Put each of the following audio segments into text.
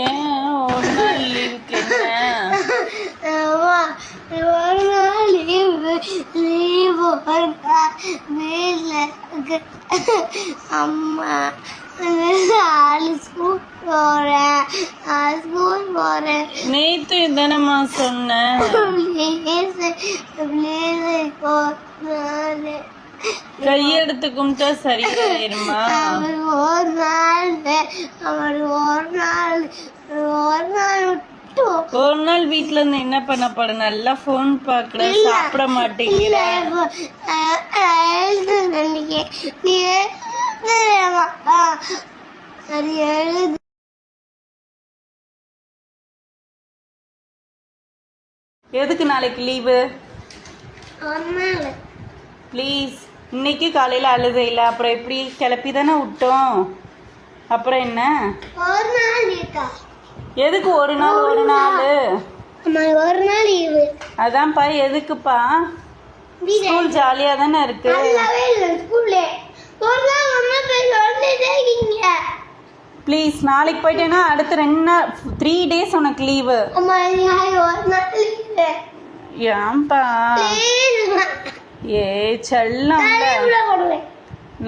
ஏன் ஒரு நாள் லீவுக்கு ஒரு நாள் லீவு வீட்டில் அம்மா ஸ்கூல் போறேன் நேத்து தானம்மா சொன்னேன். கையெடுத்து கும்பிட்டா சரியாயிருமா? ஒரு நாள் வீட்டுல இருந்து என்ன பண்ண போற? நல்லா போன் பாக்குற, சாப்பிட மாட்டேங்கிற. எதுக்கு நாளைக்கு லீவு? ப்ளீஸ். இன்னைக்கு காலையில அழுத இல்ல, அப்புறம் எப்படி கிளப்பி தானே விட்டோம். அப்புறம் என்ன? எதுக்கு ஒரு நாள் ஒரு நாள் லீவு? அதான்ப்பா. எதுக்குப்பா? ஸ்கூல் ஜாலியா தானே இருக்கு. ப்ளீஸ், நாளைக்கு போயிட்டேன்னா அடுத்த 3 days உனக்கு லீவு. ஏன்பா? ஏ செல்லம்,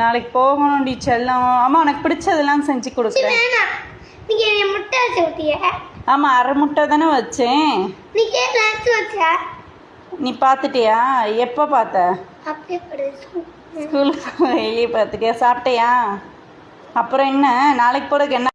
நாளைக்கு போகணும்டி செல்லம். அம்மா உனக்கு பிடிச்சதெல்லாம் செஞ்சு கொடுக்குறேன். ஆமா, அரை முட்டை தானே வச்சேன். நீ பாத்துட்டியா? எப்ப பார்த்த? ஸ்கூலுக்கு வெளியே பார்த்துட்டியா? சாப்பிட்டியா? அப்புறம் என்ன? நாளைக்கு போறதுக்கு என்ன